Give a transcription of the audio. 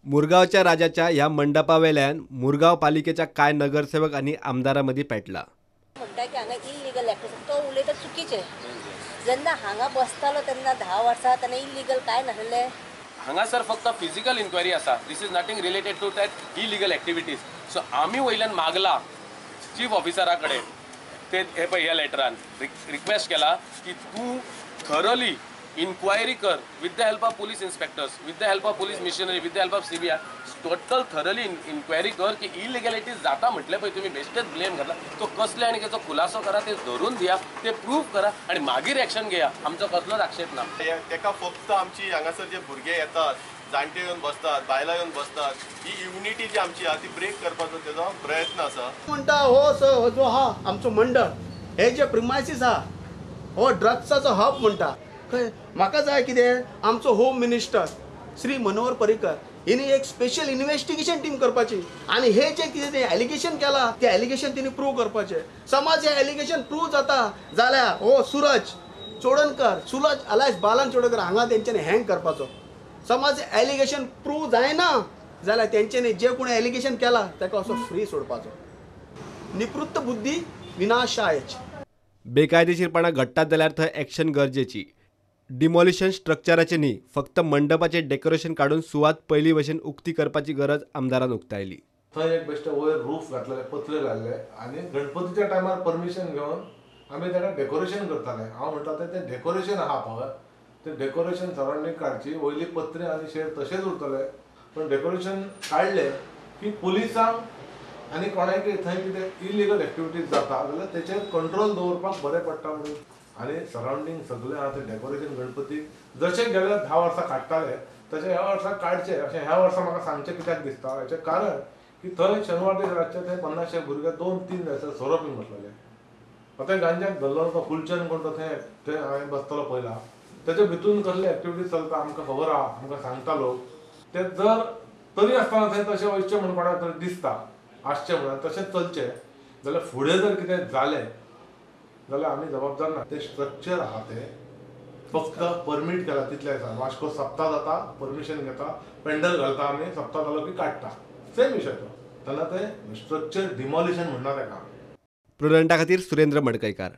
मुरगावच्या राजाच्या ह्या मंडपावेल्यान मुरगाव पालिकेच्या काय नगरसेवक आणि आमदारांमध्ये पेटला। म्हणटा की हांगा इल्लीगल एक्टिविटी तो उलयता चुकीचें। जेन्ना हांगा बसतालो तेन्ना 10 वर्सां तेन्ना इल्लीगल काय नासलें। हांगासर फक्त फिजिकल इन्क्वायरी आसा। This is nothing related to that illegal activities. So आमी वयल्यान मागला चीफ ऑफिसरा कडेन ते हे पळय ह्या लेटरान रिक्वेस्ट केला की तूं थरोली इन्क्वायरी कर with the help of police inspectors, with the help of police machinery, with the help of CBI, total thoroughly inquiry कर की इलिगॅलिटीज जाता म्हटले पळय तुम्ही बेश्टेच ब्लेम घातला तो कसले आनी तेचो खुलासो करा, ते धरून दिया, ते प्रूव्ह करा आणि मागीर एक्शन घेया। आमचो कसलोच आक्षेप ना। तेका फक्त आमची हांगासर जे भुरगे येतात, जाणटे येवन बसतात, बायलां येवन बसतात, ही युनिटी जी आमची आहा ती ब्रेक करपाचो तेजो प्रयत्न आसा। म्हणटा हो जो हा आमचो मंडळ हे जे प्रिमायसीस हा हो ड्रग्साचो हब म्हणटा खंय म्हाका जाय कितें आमचो होम मिनिस्टर श्री मनोहर पर्रीकर हिने एक स्पेशल इन्व्हेस्टिगेशन टीम करपाची आणि हे जे कितें एलिगेशन केला ते एलिगेशन तिने प्रूव्ह करपाचे। समज हे एलिगेशन प्रूव्ह जाता जाल्यार हो सूरज चोडणकर सूरज अलायस बालन चोडणकर हांगा तेंच्यांनी हँग करपाचो। समज एलिगेशन प्रूव्ह जायना जाल्यार तेंच्यांनी जे कोणी एलिगेशन केला ताका असो फ्री सोडपाचो। निपृत्त बुद्धी विनाशायच। बेकायदेशीरपणा घडटात जाल्यार थंय एक्शन गरजेची। डिमॉलिशन स्ट्रक्चराचे न्ही, फक्त मंडपाचे डेकोरेशन काढून सुवात पहिली भशेन उक्ती करपाची गरज आमदारान उक्तायली। थंय एक बेश्टे वयर रूफ घातलेले, पत्रे घातले आणि गणपतीच्या टायमार परमिशन घेवन आमी ताका डेकोरेशन करताले। हांव म्हणटा ते डेकोरेशन आहा पळय ते डेकोरेशन सरावंडींग काडची, वयली पत्रे आनी शेड तशेंच उरतले, पण डेकोरेशन काडले की पुलिसांक आनी कोणाकय थंय कितें इलिगल एक्टिविटीज जाता जाल्यार तेचेर कंट्रोल दवरपाक बरें पडटा म्हणून आनी सरावंडींग सगळें आहा ते डेकोरेशन गणपतीक जशें गेले 10 वर्सां काडटाले तशें ह्या वर्सा काडचे अशें ह्या वर्सा म्हाका सांगचें कित्याक दिसता हेचें कारण की थंय शेनवार दीस रातचे थंय 50 भुरगे 2-3 दीस सोरो पिवन बसलेले। आतां गांजाक धरलो तो फुलचंद कोण तो थंय हांवें बसतलो पयला तेचे भितून कसले एक्टिविटीज चलता आमकां खबर आहा, आमकां सांगता लोक ते जर तरी आसतना थंय तशें वयचें म्हणून कोणाक तरी दिसता आसचें म्हणून तशेंच चलचें जाल्यार फुडें जर कितें जालें जाल्यार आमी जबाबदार ना। ते स्ट्रक्चर आहा ते फक्त परमीट केला तितले आसा। वास्को सप्ता जाता परमिशन घेता, पेंडल घालता आमी, सप्ता जालो की काडटा, सेम विशय तो। तेन्ना ते स्ट्रक्चर डिमॉलिशन म्हणना तेका। प्रुडंटा खातीर सुरेंद्र मडकयकार।